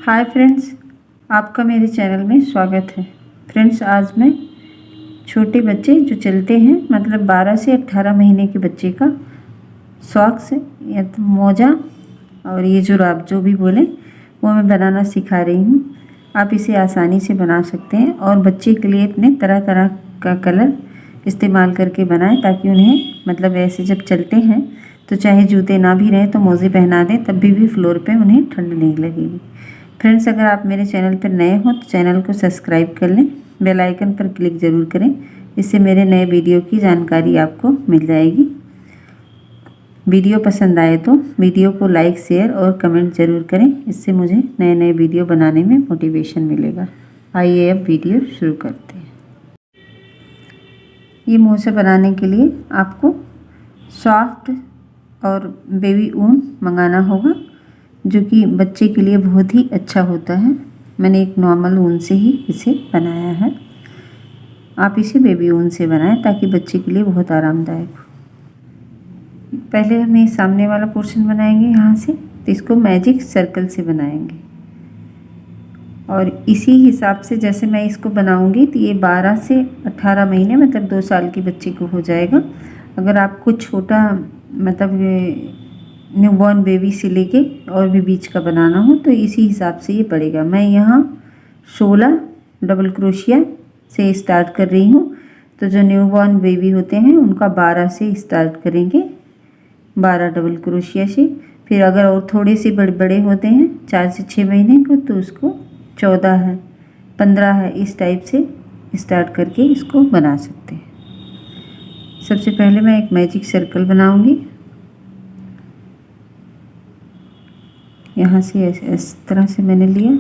Hi friends, आपका मेरे channel में स्वागत है। फ्रेंड्स, आज मैं छोटे बच्चे जो चलते हैं मतलब 12 से 18 महीने के बच्चे का सॉक्स या तो मोजा और ये जुराब जो भी बोलें वो मैं बनाना सिखा रही हूँ। आप इसे आसानी से बना सकते हैं और बच्चे के लिए अपने तरह तरह का कलर इस्तेमाल करके बनाएं ताकि उन्हें मतलब ऐसे जब चलते हैं तो चाहे जूते ना भी रहें तो मोजे पहना दें तब भी फ्लोर पे उन्हें ठंड नहीं लगेगी। फ्रेंड्स, अगर आप मेरे चैनल पर नए हो तो चैनल को सब्सक्राइब कर लें, बेल आइकन पर क्लिक ज़रूर करें। इससे मेरे नए वीडियो की जानकारी आपको मिल जाएगी। वीडियो पसंद आए तो वीडियो को लाइक, शेयर और कमेंट ज़रूर करें। इससे मुझे नए नए वीडियो बनाने में मोटिवेशन मिलेगा। आइए अब वीडियो शुरू करते हैं। ये मोजा बनाने के लिए आपको सॉफ्ट और बेबी ऊन मंगाना होगा जो कि बच्चे के लिए बहुत ही अच्छा होता है। मैंने एक नॉर्मल ऊन से ही इसे बनाया है। आप इसे बेबी ऊन से बनाएं ताकि बच्चे के लिए बहुत आरामदायक हो। पहले हम ये सामने वाला पोर्शन बनाएंगे यहाँ से, तो इसको मैजिक सर्कल से बनाएंगे और इसी हिसाब से जैसे मैं इसको बनाऊंगी तो ये 12 से 18 महीने मतलब 2 साल के बच्चे को हो जाएगा। अगर आपको छोटा मतलब न्यूबॉर्न बेबी से लेके और भी बीच का बनाना हो तो इसी हिसाब से ये पड़ेगा। मैं यहाँ 16 डबल क्रोशिया से स्टार्ट कर रही हूँ, तो जो न्यूबॉर्न बेबी होते हैं उनका 12 से स्टार्ट करेंगे, 12 डबल क्रोशिया से। फिर अगर और थोड़े से बड़े बड़े होते हैं 4 से 6 महीने को तो उसको 14 है, 15 है, इस टाइप से स्टार्ट करके इसको बना सकते हैं। सबसे पहले मैं एक मैजिक सर्कल बनाऊंगी। यहाँ से इस तरह से मैंने लिया,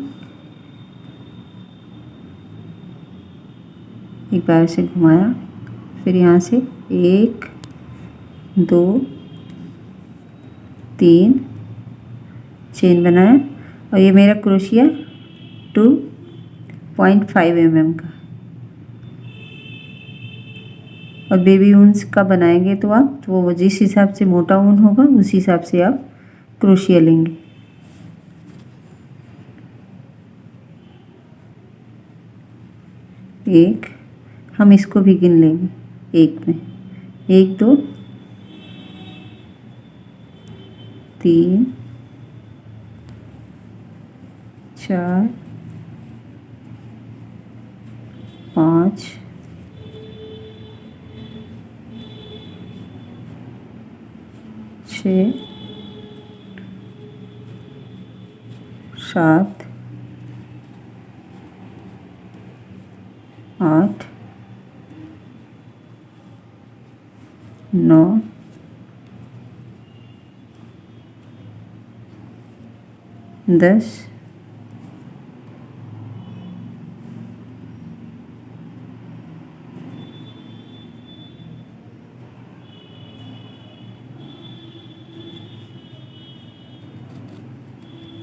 एक बार से घुमाया, फिर यहाँ से 1 2 3 चेन बनाया और ये मेरा क्रोशिया 2.5 mm का। और बेबी ऊन्स का बनाएंगे तो आप तो वो जिस हिसाब से मोटा ऊन होगा उस हिसाब से आप क्रोशिया लेंगे। एक, हम इसको भी गिन लेंगे, एक में 1 2 3 4 5 6 7 8 9 10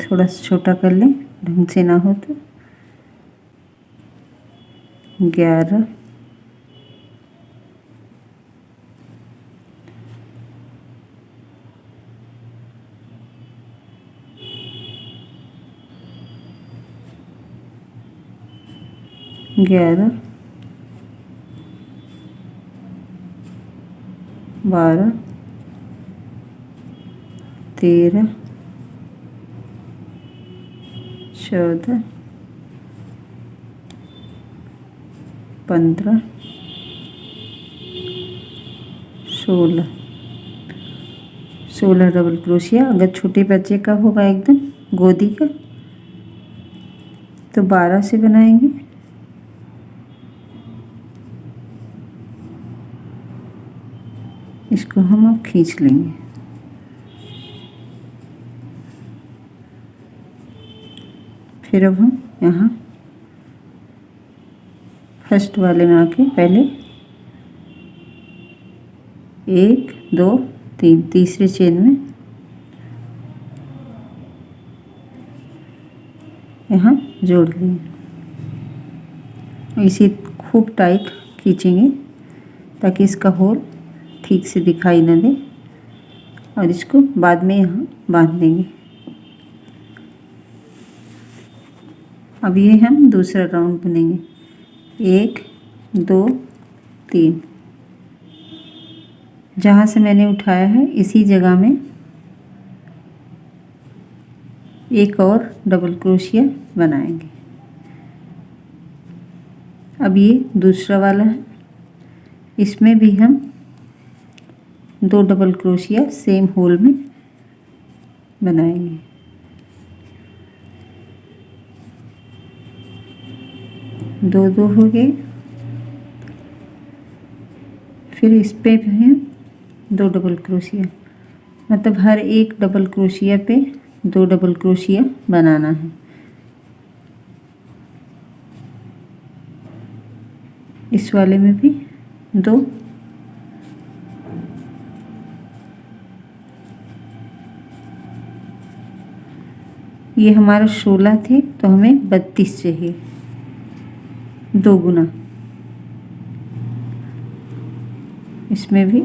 थोड़ा सा छोटा कर लें, ढंग से ना हो तो 11 12 12 13 14 15 16 डबल क्रोशिया। अगर छोटे बच्चे का होगा एकदम गोदी का तो 12 से बनाएंगे। इसको हम अब खींच लेंगे। फिर अब हम यहाँ फर्स्ट वाले में आके पहले 1 2 3 तीसरे चेन में यहाँ जोड़ लेंगे। इसे खूब टाइट खींचेंगे ताकि इसका होल ठीक से दिखाई न दे और इसको बाद में यहाँ बांध देंगे। अब ये हम दूसरा राउंड बुनेंगे। 1 2 3, जहाँ से मैंने उठाया है इसी जगह में एक और डबल क्रोशिया बनाएंगे। अब ये दूसरा वाला है, इसमें भी हम 2 डबल क्रोशिया सेम होल में बनाएंगे। दो दो हो गए। फिर इस पे भी हम 2 डबल क्रोशिया, मतलब हर एक डबल क्रोशिया पे 2 डबल क्रोशिया बनाना है। इस वाले में भी 2, ये हमारा 16 थे तो हमें 32 चाहिए, 2 गुना। इसमें भी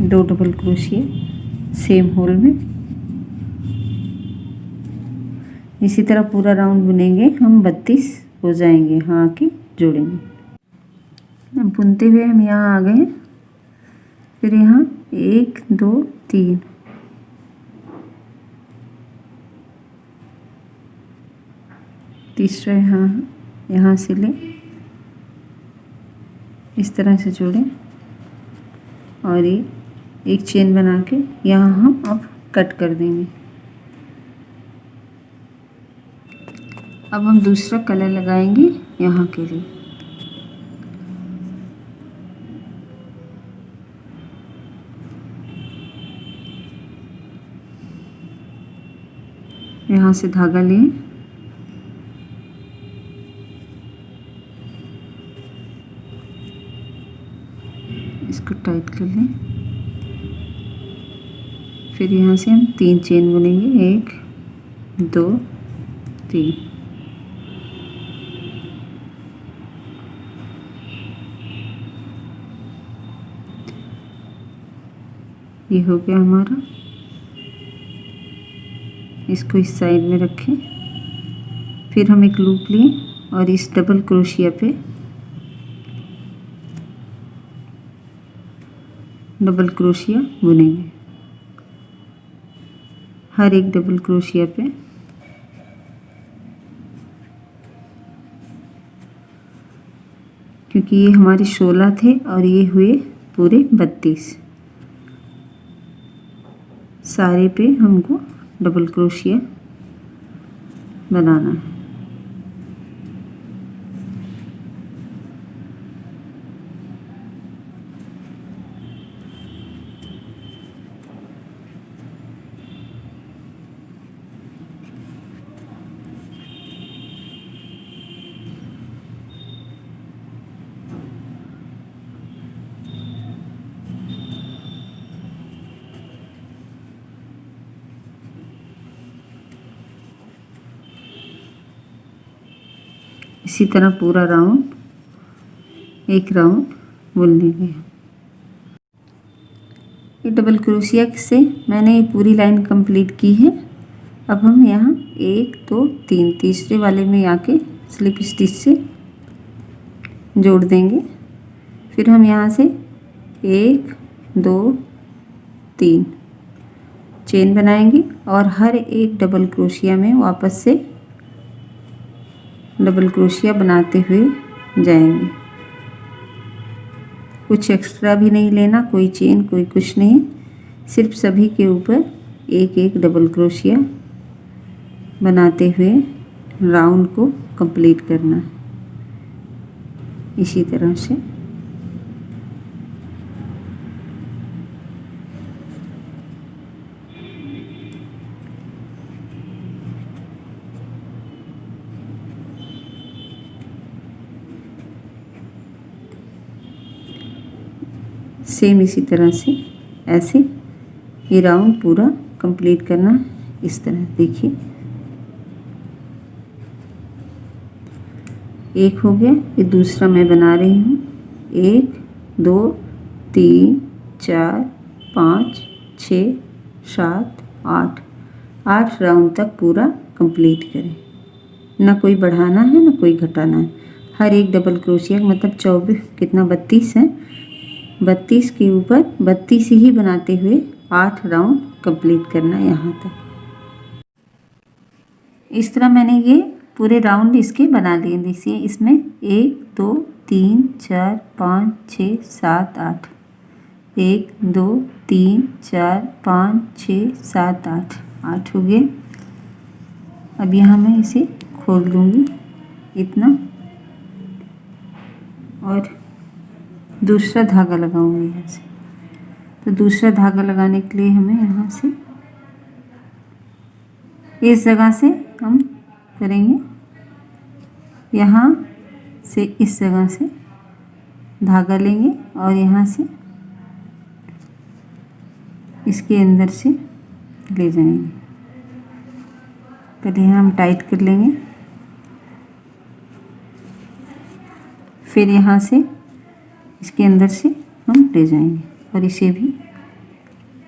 दो डबल क्रोशिया सेम होल में। इसी तरह पूरा राउंड बुनेंगे हम, 32 हो जाएंगे। हाँ आके जोड़ेंगे। अब बुनते हुए हम यहाँ आ गए। फिर यहाँ 1 2 3, तीसरा यहाँ से ले इस तरह से जोड़ें और ये एक चेन बना के यहाँ हम अब कट कर देंगे। अब हम दूसरा कलर लगाएंगे यहाँ के लिए। यहाँ से धागा लें, इसको टाइट कर लें। फिर यहाँ से हम 3 चेन बुनेंगे, 1 2 3। ये हो गया हमारा। इसको इस साइड में रखें। फिर हम एक लूप लें और इस डबल क्रोशिया पे डबल क्रोशिया बुनेंगे। हर एक डबल क्रोशिया पे क्योंकि ये हमारे 16 थे और ये हुए पूरे 32, सारे पे हमको डबल क्रोशिया बनाना है। इसी तरह पूरा राउंड, एक राउंड बुन लेंगे। ये डबल क्रोशिया से मैंने ये पूरी लाइन कंप्लीट की है। अब हम यहाँ 1 2 3 तीसरे वाले में आके स्लिप स्टिच से जोड़ देंगे। फिर हम यहाँ से 1 2 3 चेन बनाएंगे और हर एक डबल क्रोशिया में वापस से डबल क्रोशिया बनाते हुए जाएंगे। कुछ एक्स्ट्रा भी नहीं लेना, कोई चेन कोई कुछ नहीं, सिर्फ सभी के ऊपर एक एक डबल क्रोशिया बनाते हुए राउंड को कंप्लीट करना है। इसी तरह से सेम इसी तरह से ऐसे ये राउंड पूरा कंप्लीट करना इस तरह। देखिए एक हो गया, ये दूसरा मैं बना रही हूँ। 1 2 3 4 5 6 7 8 8 राउंड तक पूरा कंप्लीट करें। ना कोई बढ़ाना है ना कोई घटाना है। हर एक डबल क्रोशिया मतलब 24 कितना 32 है। 32 के ऊपर 32 ही बनाते हुए 8 राउंड कंप्लीट करना है यहाँ तक। इस तरह मैंने ये पूरे राउंड इसके बना लिए। देखिए इसमें 1 2 3 4 5 6 7 8 1 2 3 4 5 6 7 8 8 हो गए। अब यहाँ मैं इसे खोल दूँगी इतना और दूसरा धागा लगाऊंगी यहाँ से। तो दूसरा धागा लगाने के लिए हमें यहाँ से इस जगह से हम करेंगे, यहाँ से इस जगह से धागा लेंगे और यहाँ से इसके अंदर से ले जाएंगे। पहले यहाँ हम टाइट कर लेंगे, फिर यहाँ से इसके अंदर से हम ले जाएंगे और इसे भी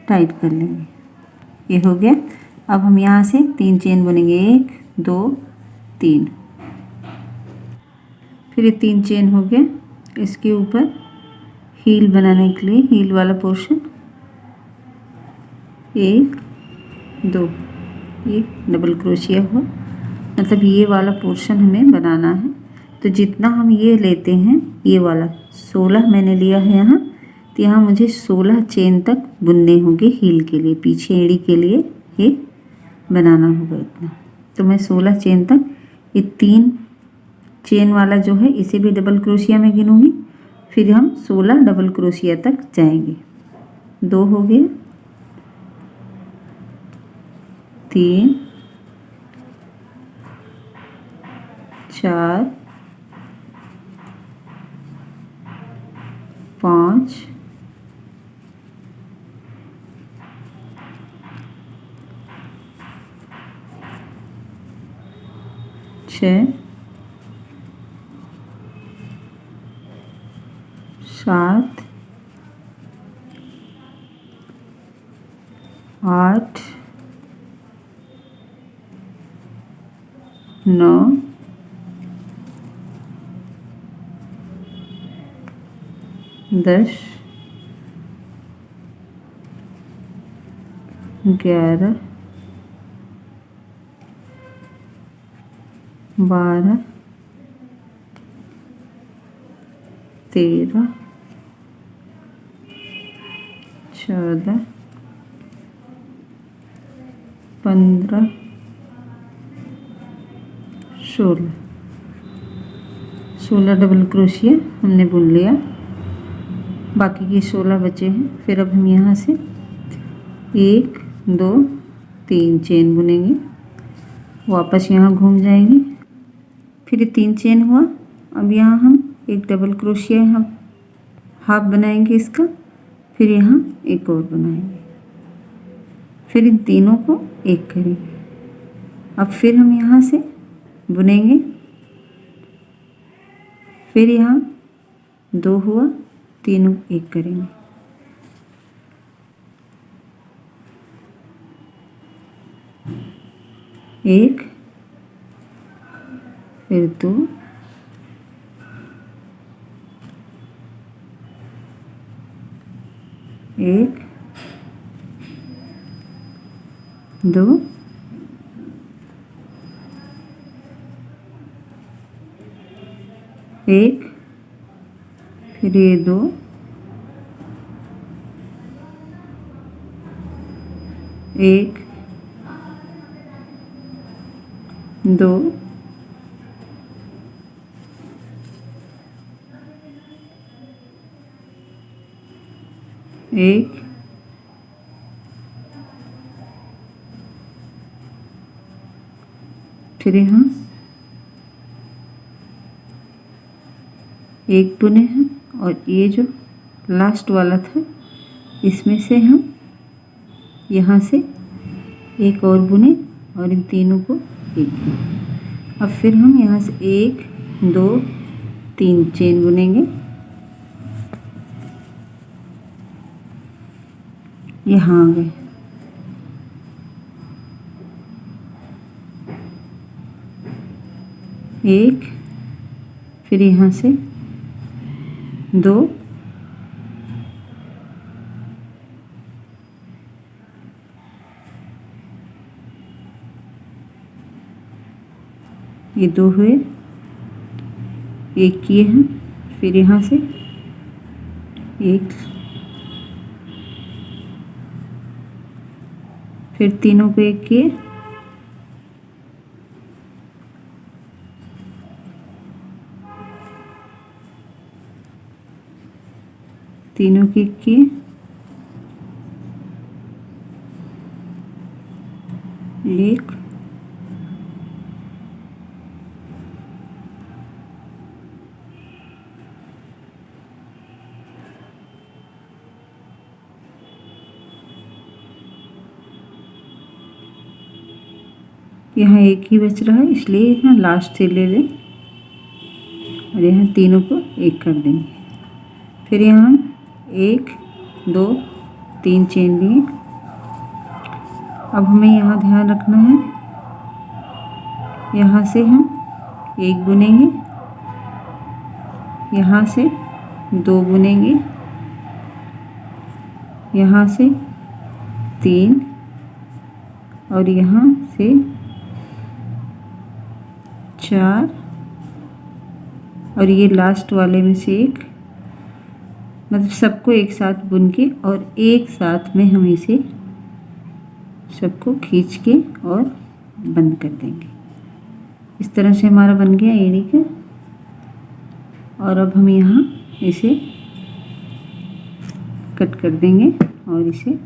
टाइट कर लेंगे। ये हो गया। अब हम यहाँ से 3 चेन बुनेंगे, 1 2 3। फिर ये 3 चेन हो गए। इसके ऊपर हील बनाने के लिए हील वाला पोर्शन 1 2 ये डबल क्रोशिया हुआ, मतलब ये वाला पोर्शन हमें बनाना है। तो जितना हम ये लेते हैं, ये वाला 16 मैंने लिया है यहाँ, तो यहाँ मुझे 16 चेन तक बुनने होंगे हील के लिए, पीछे एड़ी के लिए ये बनाना होगा इतना। तो मैं 16 चेन तक, ये 3 चेन वाला जो है इसे भी डबल क्रोशिया में गिनूंगी, फिर हम 16 डबल क्रोशिया तक जाएंगे। 2 हो गए, 3 4 5 6 7 8 9 10 11 12 13 14 15 16 डबल क्रोशिया हमने बुन लिया, बाकी के 16 बचे हैं। फिर अब हम यहाँ से 1 2 3 चेन बुनेंगे, वापस यहाँ घूम जाएंगे, फिर 3 चेन हुआ। अब यहाँ हम एक डबल क्रोशिया यहाँ हाफ बनाएंगे इसका, फिर यहाँ एक और बनाएंगे, फिर इन तीनों को एक करेंगे। अब फिर हम यहाँ से बुनेंगे, फिर यहाँ 2 हुआ, तीनों एक करेंगे, एक फिर 2 1 2 1 फिर ये 2 1 2 1 फिर यहाँ एक बुने हैं, और ये जो लास्ट वाला था इसमें से हम यहाँ से एक और बुने और इन तीनों को एक। अब फिर हम यहाँ से 1 2 3 चेन बुनेंगे। यहाँ आ गए, एक, फिर यहाँ से 2, ये 2 हुए, एक किए हैं, फिर यहाँ से एक, फिर तीनों को एक किए, तीनों के एक किए, एक, यहाँ एक ही बच रहा है इसलिए यहाँ लास्ट से ले लें और यहाँ तीनों को एक कर देंगे। फिर यहाँ 1 2 3 चेन लिए। अब हमें यहाँ ध्यान रखना है, यहाँ से हम 1 बुनेंगे, यहाँ से 2 बुनेंगे, यहाँ से 3 और यहाँ से 4 और ये लास्ट वाले में से एक, मतलब सबको एक साथ बुन के और एक साथ में हम इसे सबको खींच के और बंद कर देंगे। इस तरह से हमारा बन गया एड़ी का। और अब हम यहाँ इसे कट कर देंगे और इसे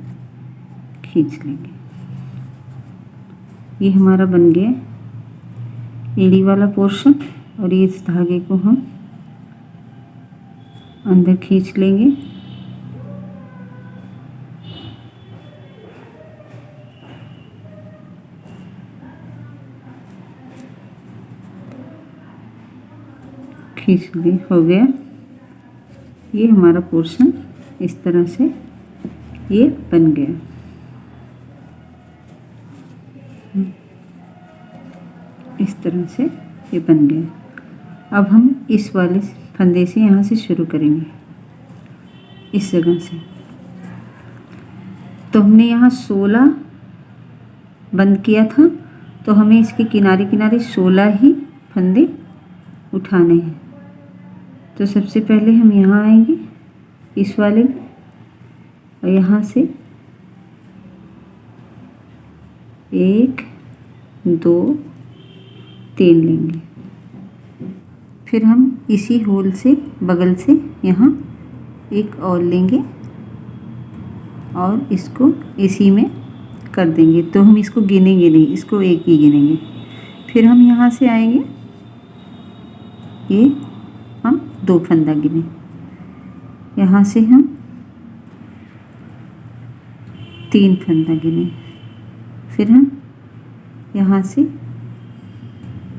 खींच लेंगे। ये हमारा बन गया एड़ी वाला पोर्शन और ये इस धागे को हम अंदर खींच लेंगे। खींच लिए, हो गया। ये हमारा पोर्शन इस तरह से ये बन गया। इस तरह से ये बन गया। अब हम इस वाले फंदे से यहाँ से शुरू करेंगे, इस जगह से। तो हमने यहाँ 16 बंद किया था, तो हमें इसके किनारे किनारे 16 ही फंदे उठाने हैं। तो सबसे पहले हम यहाँ आएंगे इस वाले में और यहाँ से 1 2 3 लेंगे। फिर हम इसी होल से बगल से यहाँ एक और लेंगे और इसको इसी में कर देंगे। तो हम इसको गिनेंगे नहीं, इसको एक ही गिनेंगे। फिर हम यहाँ से आएंगे, ये हम 2 फंदा गिने, यहाँ से हम 3 फंदा गिने, फिर हम यहाँ से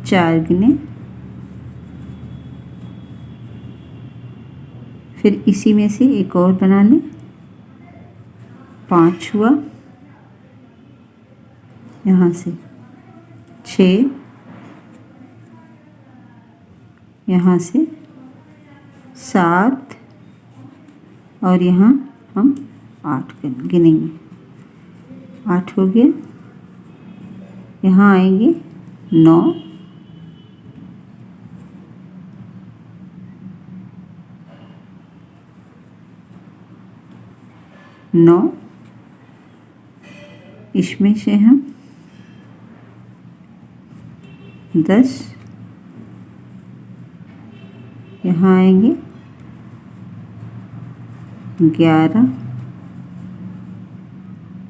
4 गिने, फिर इसी में से एक और बना लें, 5 हुआ, यहाँ से 6, यहाँ से 7 और यहाँ हम 8 गिनेंगे। 8 हो गया। यहाँ आएंगे 9, इसमें से हम 10, यहाँ आएंगे 11,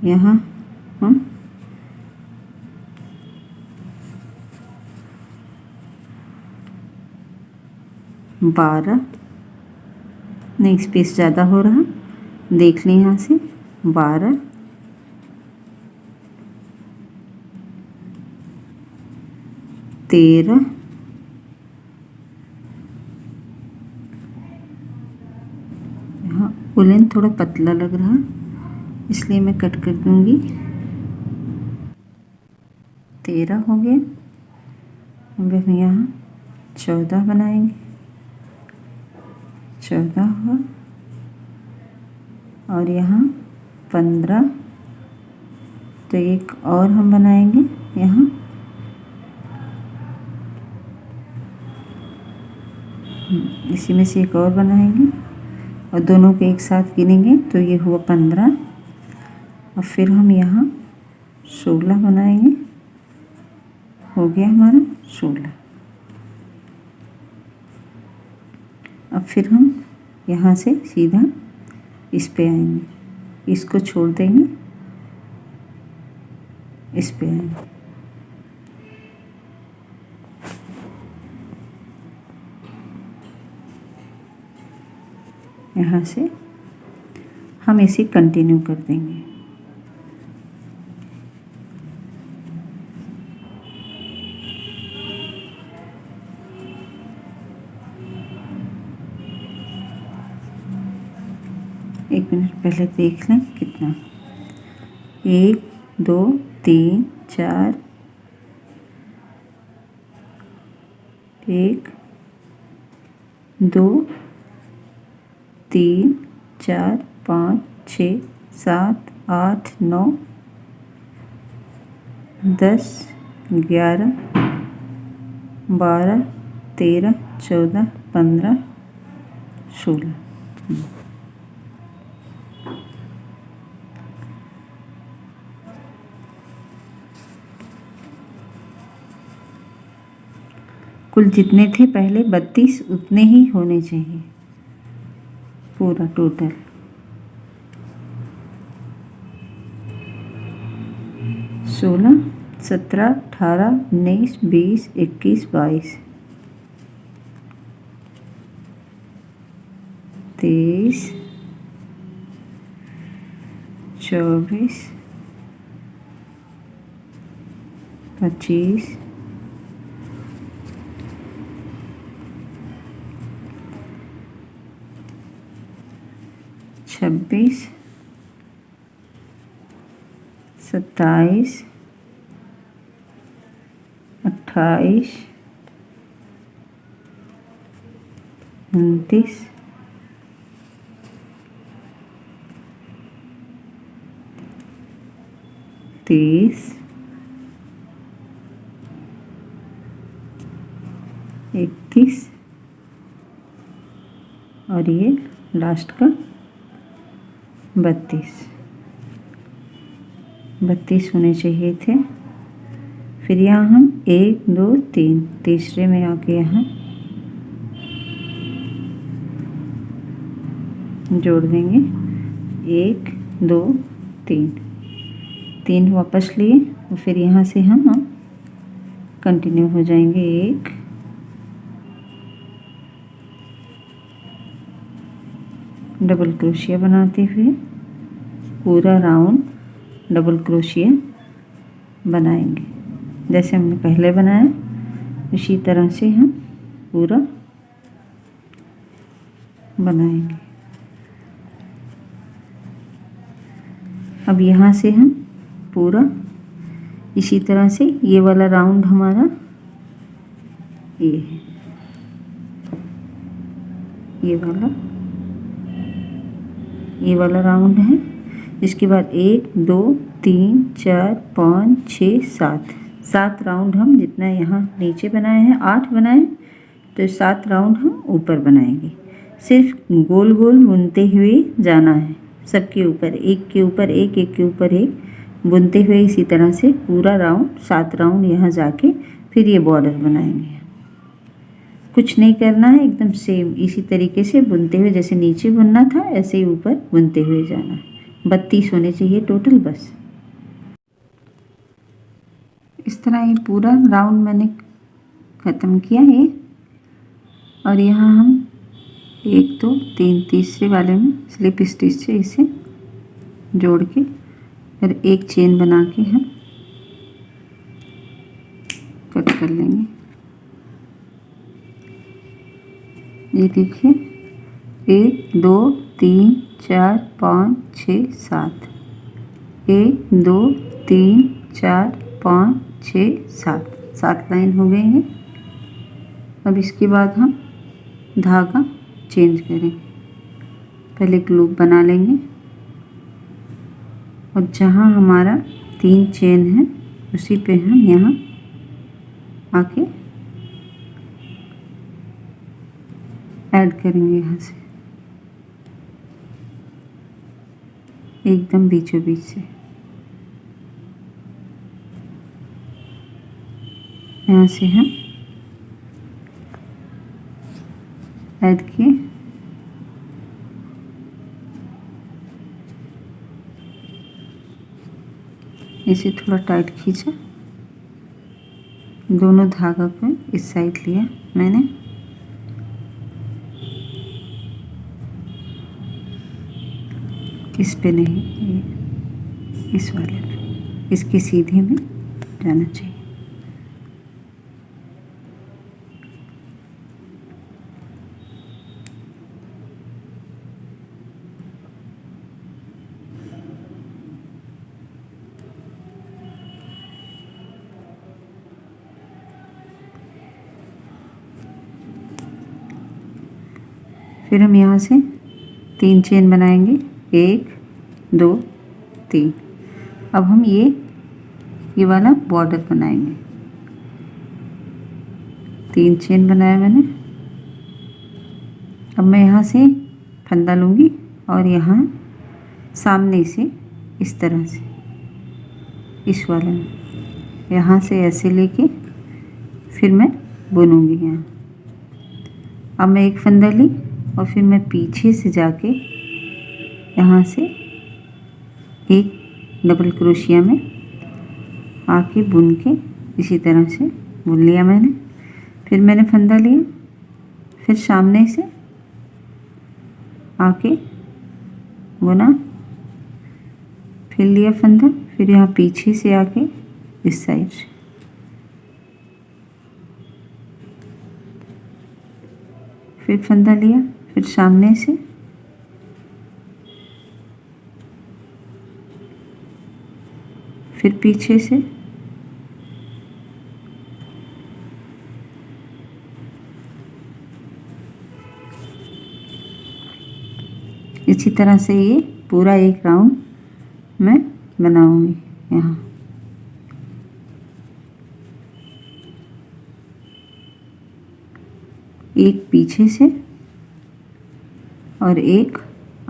यहाँ हम 12, नहीं स्पेस ज़्यादा हो रहा, देख लें यहाँ से 12, 13, यहाँ वुलन थोड़ा पतला लग रहा इसलिए मैं कट कर दूंगी। 13 हो गया। अब हम यहाँ 14 बनाएंगे। 14 हुआ और यहाँ 15, तो एक और हम बनाएंगे यहाँ। इसी में से एक और बनाएंगे और दोनों को एक साथ गिनेंगे तो ये हुआ 15। और फिर हम यहाँ 16 बनाएंगे। हो गया हमारा 16। अब फिर हम यहाँ से सीधा इस पे आएंगे, इसको छोड़ देंगे, इस पे आएंगे। यहाँ से हम इसे कंटिन्यू कर देंगे। एक मिनट पहले देख लें कितना। 1 2 3 4, 1 2 3 4 5 6 7 8 9 10 11 12 13 14 15 16। कुल जितने थे पहले 32 उतने ही होने चाहिए पूरा टोटल। 16 17 18 19 20 21 22 23 24 25 26 27 28 29 30 31 और ये लास्ट का 32 होने चाहिए थे। फिर यहाँ हम 1 2 3 तीसरे में आके यहाँ जोड़ देंगे। 1 2 3 वापस लिए और फिर यहाँ से हम कंटिन्यू हो जाएंगे। 1 डबल क्रोशिया बनाते हुए पूरा राउंड डबल क्रोशिया बनाएंगे। जैसे हमने पहले बनाया उसी तरह से हम पूरा बनाएंगे। अब यहाँ से हम पूरा इसी तरह से ये वाला राउंड हमारा ये है, ये वाला राउंड है। इसके बाद 1 2 3 4 5 6 7 राउंड हम जितना यहाँ नीचे बनाए हैं 8 बनाए तो 7 राउंड हम ऊपर बनाएंगे। सिर्फ गोल गोल बुनते हुए जाना है, सबके ऊपर एक के ऊपर एक, एक के ऊपर एक बुनते हुए इसी तरह से पूरा राउंड 7 राउंड यहाँ जाके फिर ये बॉर्डर बनाएंगे। कुछ नहीं करना है, एकदम सेम इसी तरीके से बुनते हुए जैसे नीचे बुनना था ऐसे ही ऊपर बुनते हुए जाना है। 32 होने चाहिए टोटल बस। इस तरह ये पूरा राउंड मैंने ख़त्म किया है। और यहाँ हम 1 2 3 तीसरे वाले में स्लिप स्टिच से इसे जोड़ के फिर एक चेन बना के हम कट कर लेंगे। ये देखिए 1 2 3 4 5 6 7, 1 2 3 4 5 6 7, 7 लाइन हो गई है। अब इसके बाद हम धागा चेंज करेंगे। पहले एक लूप बना लेंगे और जहाँ हमारा 3 चेन है उसी पे हम यहाँ आके ऐड करेंगे, यहाँ से एकदम बीचों बीच से यहाँ से हम ऐड किए। इसे थोड़ा टाइट खींचा, दोनों धागा को इस साइड लिया मैंने, इस पे नहीं, इस वाले पे, इसके सीधे में जाना चाहिए। फिर हम यहाँ से 3 चेन बनाएंगे, 1 2 3। अब हम ये वाला बॉर्डर बनाएंगे। 3 चेन बनाया मैंने। अब मैं यहाँ से फंदा लूँगी और यहाँ सामने से इस तरह से, इस वाले में यहाँ से ऐसे लेके फिर मैं बुनूँगी यहाँ। अब मैं एक फंदा ली और फिर मैं पीछे से जाके यहाँ से एक डबल क्रोशिया में आके बुन के इसी तरह से बुन लिया मैंने। फिर मैंने फंदा लिया, फिर सामने से आके बुना, फिर लिया फंदा, फिर यहाँ पीछे से आके इस साइड से, फिर फंदा लिया, फिर सामने से फिर पीछे से, इसी तरह से ये पूरा एक राउंड मैं बनाऊंगी। यहाँ एक पीछे से और एक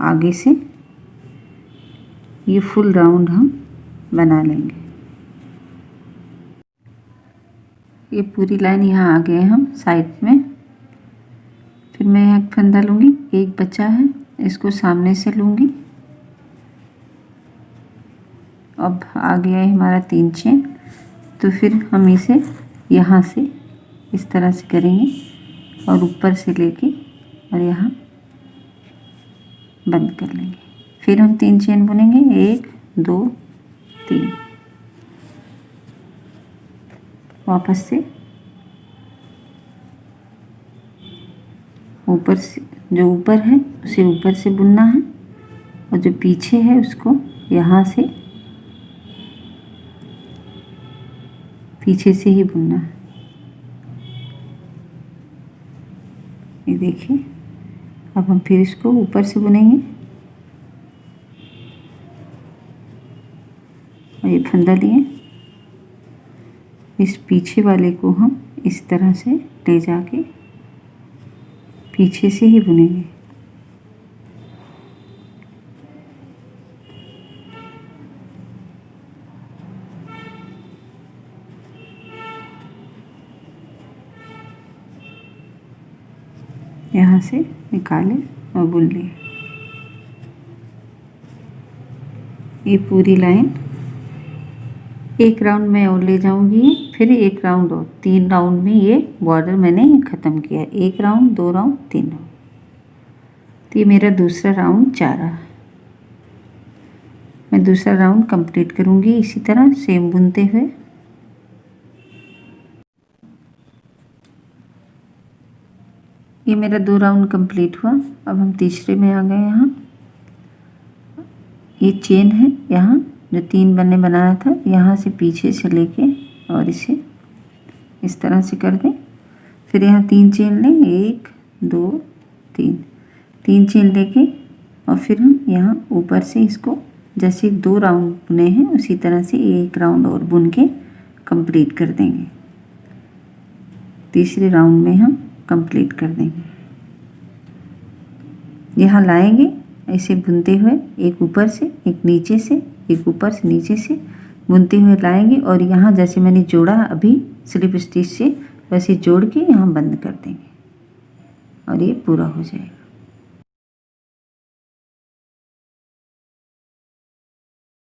आगे से, ये फुल राउंड हम बना लेंगे। ये पूरी लाइन यहाँ आ गए हम साइड में। फिर मैं यहाँ फंदा लूँगी, एक बचा है इसको सामने से लूँगी। अब आ गया है हमारा 3 चेन, तो फिर हम इसे यहाँ से इस तरह से करेंगे और ऊपर से लेके और यहाँ बंद कर लेंगे। फिर हम 3 चेन बुनेंगे, 1 2 3, वापस से ऊपर से, जो ऊपर है उसे ऊपर से बुनना है और जो पीछे है उसको यहाँ से पीछे से ही बुनना है। ये देखिए, अब हम फिर इसको ऊपर से बुनेंगे और ये फंदा लिए, इस पीछे वाले को हम इस तरह से ले जाके पीछे से ही बुनेंगे। यहाँ से निकाले और बुन लिए। ये पूरी लाइन एक राउंड में और ले जाऊंगी, फिर एक राउंड और, 3 राउंड में ये बॉर्डर मैंने ख़त्म किया। 1 राउंड 2 राउंड 3 राउंड, तो ये मेरा दूसरा राउंड जा रहा है। मैं दूसरा राउंड कंप्लीट करूंगी इसी तरह सेम बुनते हुए। ये मेरा 2 राउंड कंप्लीट हुआ। अब हम तीसरे में आ गए। यहाँ ये चेन है, यहाँ जो 3 मैंने बनाया था, यहाँ से पीछे से लेके और इसे इस तरह से कर दें। फिर यहाँ 3 चेन लें, 1 2 3, 3 चेन लेके और फिर हम यहाँ ऊपर से इसको जैसे 2 राउंड बुने हैं उसी तरह से 1 राउंड और बुन के कंप्लीट कर देंगे। तीसरे राउंड में हम कंप्लीट कर देंगे। यहाँ लाएंगे ऐसे बुनते हुए, एक ऊपर से एक नीचे से, एक ऊपर से नीचे से बुनते हुए लाएंगे और यहाँ जैसे मैंने जोड़ा अभी स्लिप स्टिच से वैसे जोड़ के यहाँ बंद कर देंगे और ये पूरा हो जाएगा।